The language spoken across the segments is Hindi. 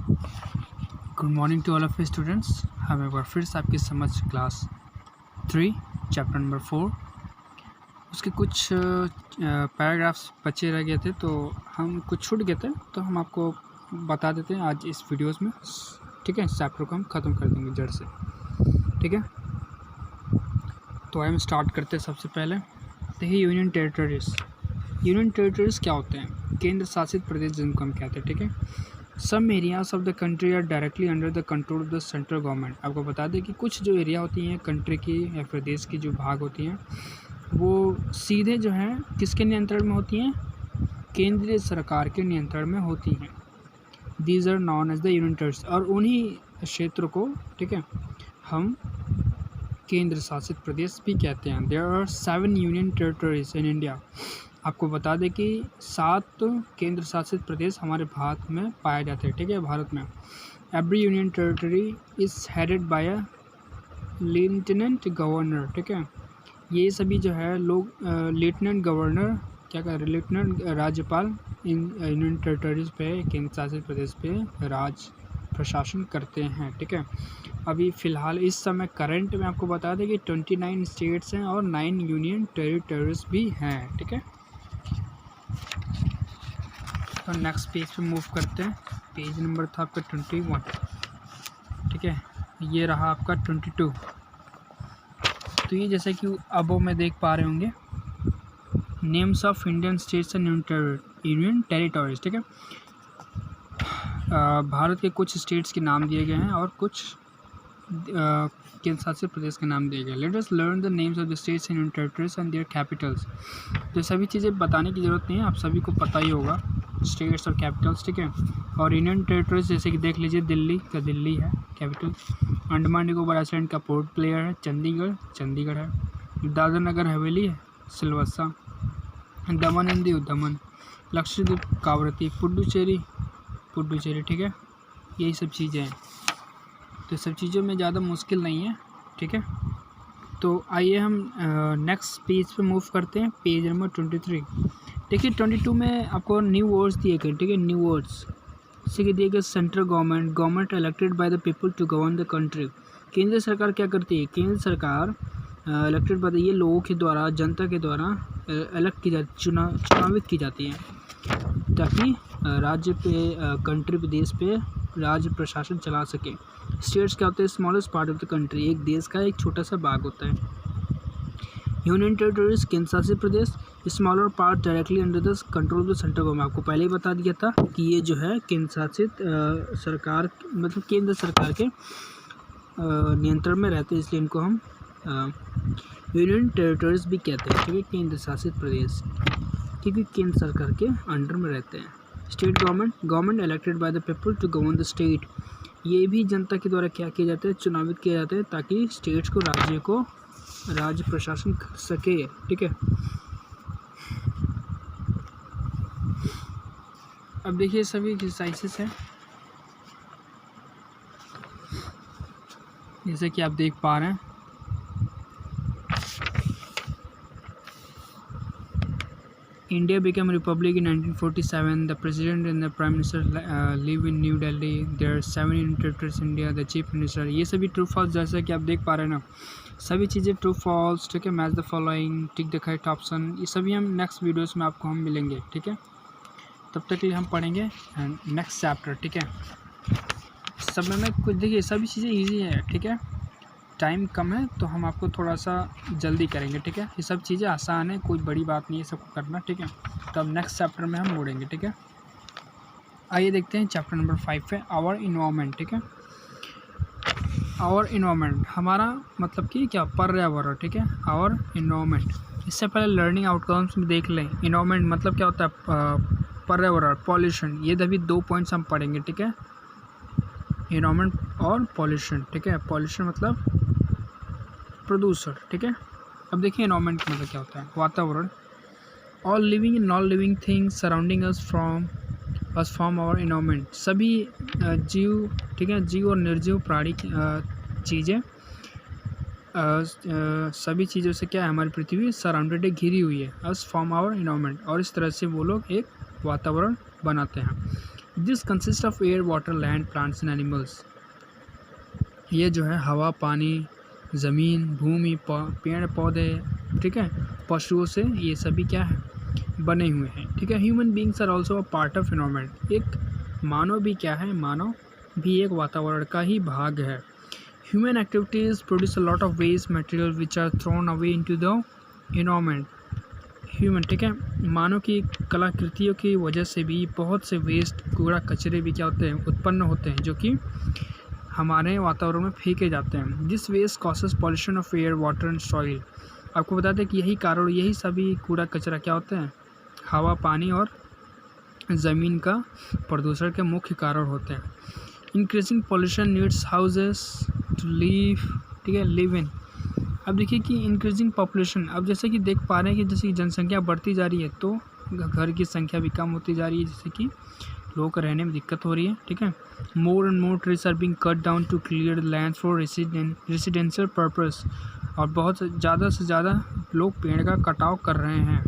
Good morning to all of you students. हम एक बार फिर से आपकी समझ क्लास 3 चैप्टर नंबर 4 उसके कुछ पैराग्राफ्स बचे रह गए थे, तो हम कुछ छूट गए थे, तो हम आपको बता देते हैं आज इस वीडियोस में। ठीक है, इस चैप्टर को हम ख़त्म कर देंगे जड़ से। ठीक है, तो हम स्टार्ट करते हैं। सबसे पहले देखिए, यूनियन टेरिटरीज। यूनियन टेरिटरीज क्या होते हैं? केंद्र शासित प्रदेश जिनको हम कहते हैं। ठीक है, some areas of the country are directly under the control of the central government. आपको बता दें कि कुछ जो एरिया होती हैं कंट्री की या फिर देश की, जो भाग होती हैं, वो सीधे जो हैं किसके नियंत्रण में होती हैं? केंद्रीय सरकार के नियंत्रण में होती हैं। These are known as the union territories. और उन्हीं क्षेत्र को, ठीक है, हम केंद्र शासित प्रदेश भी कहते हैं। There are 7 union territories in India. आपको बता दें कि 7 केंद्र शासित प्रदेश हमारे भारत में पाए जाते हैं। ठीक है, भारत में every union territory is headed by a lieutenant governor. ठीक है, ये सभी जो है लोग लेफ्टिनेंट गवर्नर क्या कर रहे, लेफ्टिनेंट राज्यपाल इन यूनियन टेरिटरीज पे, केंद्र शासित प्रदेश पे राज प्रशासन करते हैं। ठीक है, अभी फ़िलहाल इस समय करंट में आपको बता दें कि 29 स्टेट्स हैं और 9 यूनियन टेरिटरीज भी हैं। ठीक है, तो नेक्स्ट पेज पे मूव करते हैं। पेज नंबर था आपका 21। ठीक है, ये रहा आपका 22। तो ये जैसे कि अब में देख पा रहे होंगे, names of Indian states and union territories. ठीक है, भारत के कुछ स्टेट्स के नाम दिए गए हैं और कुछ केंद्र शासित प्रदेश के नाम दिए गए। Let us learn the names of the states and union territories and there Capitals. तो सभी चीज़ें बताने की ज़रूरत नहीं है, आप सभी को पता ही होगा, स्टेट्स और कैपिटल्स। ठीक है, और यूनियन टेरिटरीज जैसे कि देख लीजिए, दिल्ली का दिल्ली है कैपिटल। अंडमान निकोबार आइलैंड का पोर्ट प्लेयर है चंडीगढ़, चंडीगढ़ है। दादरा नगर हवेली है सिलवसा। दमन एंड दीव दमन। लक्षद्वीप कावरती। पुडुचेरी पुडुचेरी। ठीक है, यही सब चीज़ें हैं, तो सब चीज़ों में ज़्यादा मुश्किल नहीं है। ठीक है, तो आइए हम नेक्स्ट पेज पे मूव करते हैं। Page number 23। देखिए 22 में आपको न्यू वर्ड्स दिए गए। ठीक है, न्यू वर्ड्स जैसे कि दिए गए, central government, government elected by the people to govern the country. केंद्र सरकार क्या करती है? केंद्र सरकार इलेक्टेड बाय, ये लोगों के द्वारा, जनता के द्वारा इलेक्ट की जाती, चुनावित की जाती है, ताकि राज्य पे, कंट्री पे, देश पे राज्य प्रशासन चला सके। स्टेट्स क्या होते हैं? Smallest part of the country, एक देश का एक छोटा सा भाग होता है। यूनियन टेरिटरीज केंद्र शासित प्रदेश, smaller part directly under the control of the central government. आपको पहले ही बता दिया था कि ये जो है केंद्र शासित सरकार, मतलब केंद्र सरकार के नियंत्रण में रहते हैं, इसलिए इनको हम यूनियन टेरिटरीज भी कहते हैं। ठीक है, केंद्र शासित प्रदेश, क्योंकि केंद्र सरकार के अंडर में रहते हैं। State government, government elected by the people to govern the state, ये भी जनता के द्वारा क्या किया जाता है? चुनावित किया जाता है, ताकि स्टेट्स को राज्य प्रशासन कर सके। ठीक है, अब देखिए सभी एक्सरसाइजेस हैं, जैसे कि आप देख पा रहे हैं। India became a republic in 1947. The president and the prime minister live in New Delhi. There are 7 union territories in India. The chief minister. ये सभी ट्रू फॉल्स जैसे कि आप देख पा रहे हैं ना, सभी चीज़ें ट्रू फॉल्स। ठीक है, match the following, tick the correct option, ये सभी हम नेक्स्ट वीडियोस में आपको हम मिलेंगे। ठीक है, तब तक के लिए हम पढ़ेंगे नेक्स्ट चैप्टर। ठीक है, समय में कुछ देखिए, सभी चीज़ें ईजी हैं। ठीक है, टाइम कम है तो हम आपको थोड़ा सा जल्दी करेंगे। ठीक है, ये सब चीज़ें आसान है, कोई बड़ी बात नहीं है सबको करना। ठीक है, तो अब नेक्स्ट चैप्टर में हम मुड़ेंगे। ठीक है, आइए देखते हैं चैप्टर नंबर 5 है, आवर इन्वायरमेंट। ठीक है, आवर इन्वायरमेंट हमारा मतलब कि क्या? पर्यावरण। ठीक है, आवर इन्वायरमेंट। इससे पहले लर्निंग आउटकम्स में देख लें। इन्वायरमेंट मतलब क्या होता है? पर्यावरण, पॉल्यूशन। ये सभी 2 पॉइंट्स हम पढ़ेंगे। ठीक है, इन्वायरमेंट और पॉल्यूशन। ठीक है, पॉल्यूशन मतलब प्रदूषण। ठीक है, अब देखिए इन्वायरमेंट मतलब क्या होता है? वातावरण। All living and non living things surrounding us from our environment. सभी जीव, ठीक है, जीव और निर्जीव प्राणी चीज़ें, सभी चीज़ों से क्या है? हमारी पृथ्वी सराउंडेड है, घिरी हुई है, अस फ्रॉम आवर इन्वायरमेंट, और इस तरह से वो लोग एक वातावरण बनाते हैं। This consist of air, water, land, plants and animals. ये जो है हवा, पानी, ज़मीन, भूमि, पेड़ पौधे, ठीक है, पशुओं से ये सभी क्या है, बने हुए हैं, ठीक है। Human beings are also a part of environment. एक मानव भी क्या है, मानव भी एक वातावरण का ही भाग है। Human activities produce a lot of waste material which are thrown away into the environment. Human, ठीक है, मानव की कलाकृतियों की वजह से भी बहुत से वेस्ट, कूड़ा कचरे भी क्या होते हैं, उत्पन्न होते हैं, जो कि हमारे वातावरण में फेंके जाते हैं। This waste causes pollution of air, water and soil. आपको बता दें कि यही कारण, यही सभी कूड़ा कचरा क्या होते हैं, हवा, पानी और ज़मीन का प्रदूषण के मुख्य कारण होते हैं। Increasing pollution needs houses to live, ठीक है, लिव इन। अब देखिए कि इंक्रीजिंग पॉपुलेशन, अब जैसे कि देख पा रहे हैं कि जैसे जनसंख्या बढ़ती जा रही है तो घर की संख्या भी कम होती जा रही है, जिससे कि लोगों को रहने में दिक्कत हो रही है, ठीक है। More and more trees are being cut down to clear land for residential purpose. और बहुत ज़्यादा से ज़्यादा लोग पेड़ का कटाव कर रहे हैं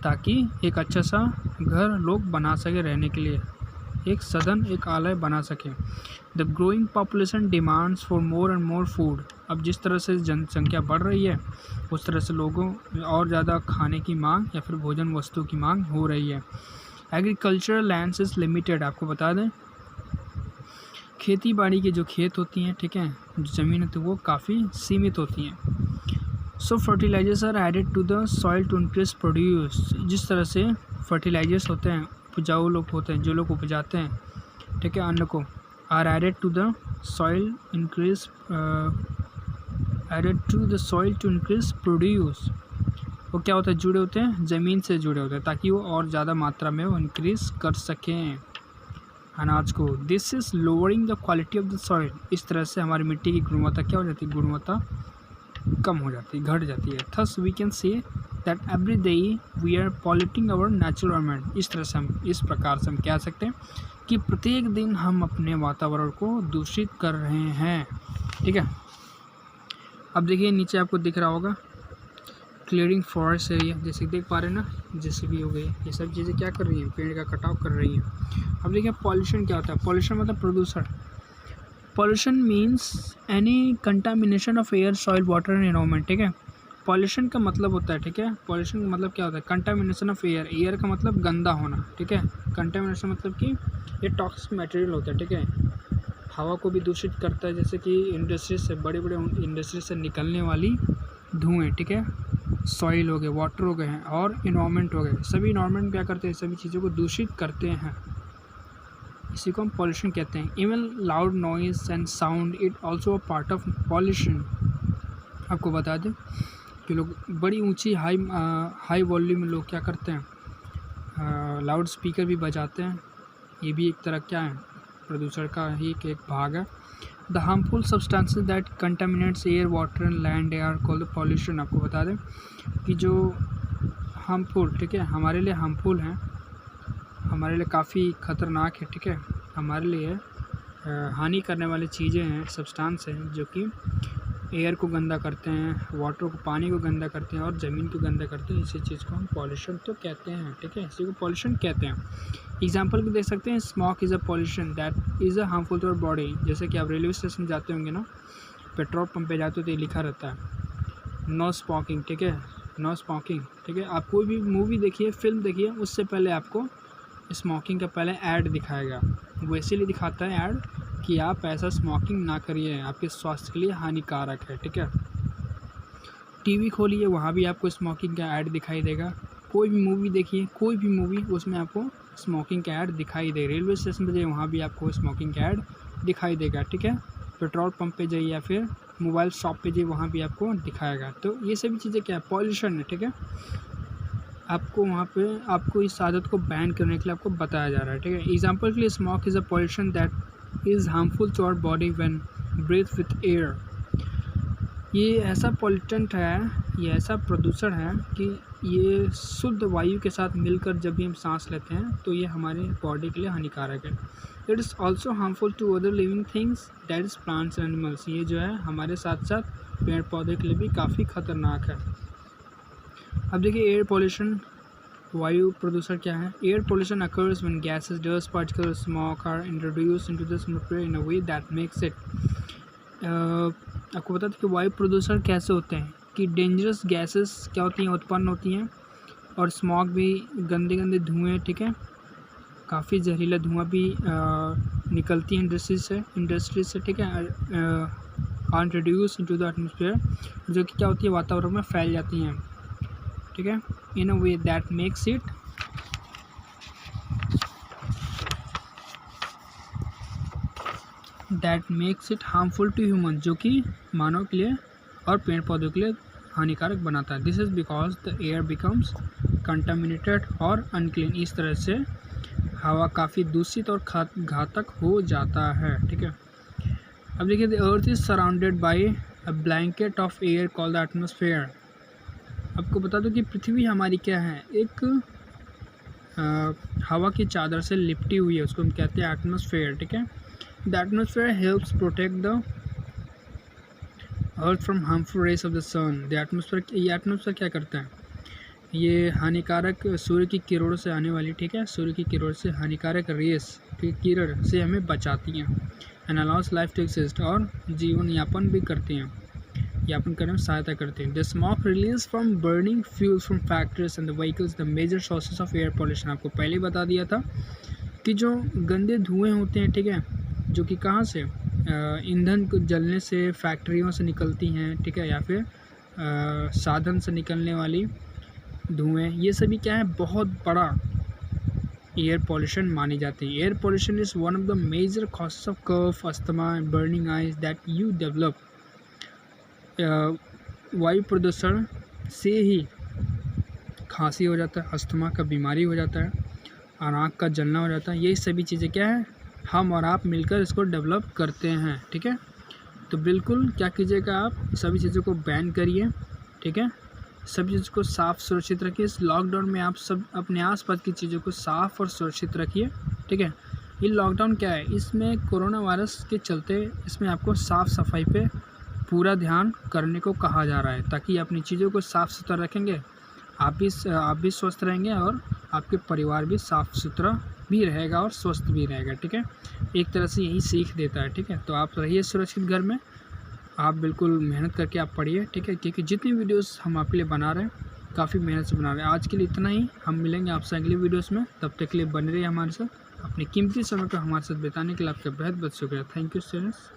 ताकि एक अच्छा सा घर लोग बना सके, रहने के लिए एक सदन, एक आलय बना सके। The growing population demands for more and more food. अब जिस तरह से जनसंख्या बढ़ रही है उस तरह से लोगों और ज़्यादा खाने की मांग या फिर भोजन वस्तु की मांग हो रही है। Agricultural lands is limited. आपको बता दें खेती बाड़ी के जो खेत होती हैं, ठीक है, जो ज़मीन होती है वो काफ़ी सीमित होती हैं। So fertilisers are added to the soil to increase produce. जिस तरह से फर्टिलाइजर्स होते हैं, उपजाऊ लोग होते हैं, जो लोग उपजाते हैं, ठीक है, अन्न को, are added to the soil increase added to the soil to increase produce. वो क्या होता है, जुड़े होते हैं, ज़मीन से जुड़े होते हैं ताकि वो और ज़्यादा मात्रा में वो इंक्रीज़ कर सकें अनाज को। This is lowering the quality of the soil. इस तरह से हमारी मिट्टी की गुणवत्ता क्या हो जाती है, गुणवत्ता कम हो जाती है, घट जाती है। Thus we can say that every day we are polluting our natural environment. इस तरह से हम, इस प्रकार से हम कह सकते हैं कि प्रत्येक दिन हम अपने वातावरण को दूषित कर रहे हैं, ठीक है। अब देखिए नीचे आपको दिख रहा होगा क्लियरिंग फॉरेस्ट एरिया, जैसे देख पा रहे हैं ना, जैसे भी हो गई, ये सब चीज़ें क्या कर रही हैं, पेड़ का कटाव कर रही हैं। अब देखिए पॉल्यूशन क्या होता है, पॉल्यूशन मतलब प्रदूषण। Pollution means any contamination of air, soil, water and environment, ठीक है। पॉल्यूशन का मतलब होता है, ठीक है, पॉल्यूशन का मतलब क्या होता है, कंटामिनेशन ऑफ एयर। एयर का मतलब गंदा होना, ठीक है। कंटामिनेशन मतलब कि ये टॉक्सिक मटेरियल होता है, ठीक है, हवा को भी दूषित करता है, जैसे कि इंडस्ट्री से, बड़े बड़े इंडस्ट्री से निकलने वाली धुएँ, ठीक है, सॉइल हो गए, वाटर हो गए हैं और इन्वायरमेंट हो गए, सभी इन्वायरमेंट क्या करते हैं, सभी चीज़ों को दूषित करते हैं, इसी को हम पॉल्यूशन कहते हैं। Even loud noise and sound it also a part of pollution. आपको बता दें कि लोग बड़ी ऊंची हाई वॉल्यूम में लोग क्या करते हैं, लाउड स्पीकर भी बजाते हैं, ये भी एक तरह क्या है, प्रदूषण का ही एक भाग है। The harmful substances that contaminates air, water and land are called pollution. आपको बता दें कि जो हार्मफुल, ठीक है, हमारे लिए हार्मफुल हैं, हमारे लिए काफ़ी ख़तरनाक है, ठीक है, हमारे लिए हानि करने वाली चीज़ें हैं, सब्सटेंस हैं, जो कि एयर को गंदा करते हैं, वाटर को, पानी को गंदा करते हैं और ज़मीन को गंदा करते हैं। इसी चीज़ को हम पॉल्यूशन तो कहते हैं, ठीक है, इसी को पॉल्यूशन कहते हैं। एग्जाम्पल भी देख सकते हैं, smoke is a pollution that is a harmful to our body. जैसे कि आप रेलवे स्टेशन जाते होंगे ना, पेट्रोल पंप पे जाते हो तो ये लिखा रहता है नो स्मोकिंग, ठीक है, नो स्मोकिंग, ठीक है। आप कोई भी मूवी देखिए, फिल्म देखिए, उससे पहले आपको स्मोकिंग का पहले ऐड दिखाएगा। वो इसीलिए दिखाता है ऐड कि आप ऐसा स्मोकिंग ना करिए, आपके स्वास्थ्य के लिए हानिकारक है, ठीक है। टीवी खोलिए, वहाँ भी आपको स्मोकिंग का ऐड दिखाई देगा। कोई भी मूवी देखिए, कोई भी मूवी, उसमें आपको स्मोकिंग का ऐड दिखाई दे। रेलवे स्टेशन पर जाइए, वहाँ भी आपको स्मोकिंग का ऐड दिखाई देगा, ठीक है। पेट्रोल पंप पे जाइए या फिर मोबाइल शॉप पे जाइए, वहाँ भी आपको दिखाएगा। तो ये सभी चीज़ें क्या है, पॉल्यूशन है, ठीक है। आपको वहाँ पे आपको इस आदत को बैन करने के लिए आपको बताया जा रहा है, ठीक है। एग्जाम्पल के लिए smoke is a pollution that is harmful to our body when breathe with air. ये ऐसा पॉल्यूटेंट है, ये ऐसा प्रदूषण है कि ये शुद्ध वायु के साथ मिलकर जब भी हम सांस लेते हैं तो ये हमारे बॉडी के लिए हानिकारक है। It is also harmful to other living things that is plants and animals. ये जो है हमारे साथ साथ पेड़ पौधे के लिए भी काफ़ी खतरनाक है। अब देखिए एयर पॉल्यूशन वायु प्रदूषण क्या है? Air pollution occurs when gases, dust particles, smoke are introduced into the atmosphere in a way that makes it. आपको बता दें कि वायु प्रदूषण कैसे होते हैं कि डेंजरस गैसेस क्या होती हैं, उत्पन्न होती हैं, और स्मॉक भी, गंदे गंदे धुएँ, ठीक है, काफ़ी जहरीला धुआं भी निकलती है इंडस्ट्री से, ठीक है, are introduce into the atmosphere, जो कि क्या होती है, वातावरण में फैल जाती हैं, ठीक है, in a way that makes it harmful to human, जो कि मानव के लिए और पेड़ पौधों के लिए हानिकारक बनाता है। This is because the air becomes contaminated और अनक्लीन। इस तरह से हवा काफ़ी दूषित और घातक हो जाता है, ठीक है। अब देखिए, the earth is surrounded by a blanket of air called the atmosphere. आपको बता दो कि पृथ्वी हमारी क्या है, एक हवा की चादर से लिपटी हुई है, उसको हम कहते हैं एटमॉस्फेयर, ठीक है। The atmosphere helps protect the earth from harmful rays of the sun. The atmosphere क्या करता है, ये हानिकारक सूर्य की किरणों से आने वाली, ठीक है, सूर्य की किरणों से हानिकारक रेस, किरण से हमें बचाती हैं, and allows life to exist, और जीवन यापन भी करते हैं, यापन करने में सहायता करते हैं। The smoke release from burning fuels from factories and the vehicles the major sources of air pollution. आपको पहले बता दिया था कि जो गंदे धुएँ होते हैं, ठीक है, जो कि कहाँ से, ईंधन को जलने से, फैक्ट्रियों से निकलती हैं, ठीक है, या फिर साधन से निकलने वाली धुएँ, ये सभी क्या है, बहुत बड़ा एयर पॉल्यूशन मानी जाती है। Air pollution is one of the major causes of cough, asthma and burning eyes that you develop. वायु प्रदूषण से ही खांसी हो जाता है, अस्थमा का बीमारी हो जाता है, और आँख का जलना हो जाता है। ये सभी चीज़ें क्या है, हम और आप मिलकर इसको डेवलप करते हैं, ठीक है। तो बिल्कुल क्या कीजिएगा, आप सभी चीज़ों को बैन करिए, ठीक है, सभी चीज़ को साफ़ सुरक्षित रखिए। इस लॉकडाउन में आप सब अपने आसपास की चीज़ों को साफ़ और सुरक्षित रखिए, ठीक है। ये लॉकडाउन क्या है, इसमें कोरोना वायरस के चलते इसमें आपको साफ़ सफाई पे पूरा ध्यान करने को कहा जा रहा है, ताकि अपनी चीज़ों को साफ़ सुथरा रखेंगे, आप भी स्वस्थ रहेंगे, और आपके परिवार भी साफ़ सुथरा भी रहेगा और स्वस्थ भी रहेगा, ठीक है। एक तरह से यही सीख देता है, ठीक है। तो आप रहिए सुरक्षित घर में, आप बिल्कुल मेहनत करके आप पढ़िए, ठीक है, क्योंकि जितनी वीडियोस हम आपके लिए बना रहे हैं काफ़ी मेहनत से बना रहे हैं। आज के लिए इतना ही, हम मिलेंगे आपसे अगली वीडियोस में, तब तक के लिए बने रहिए हमारे साथ। अपने कीमती समय को हमारे साथ बिताने के लिए आपका बहुत बहुत शुक्रिया। Thank you students.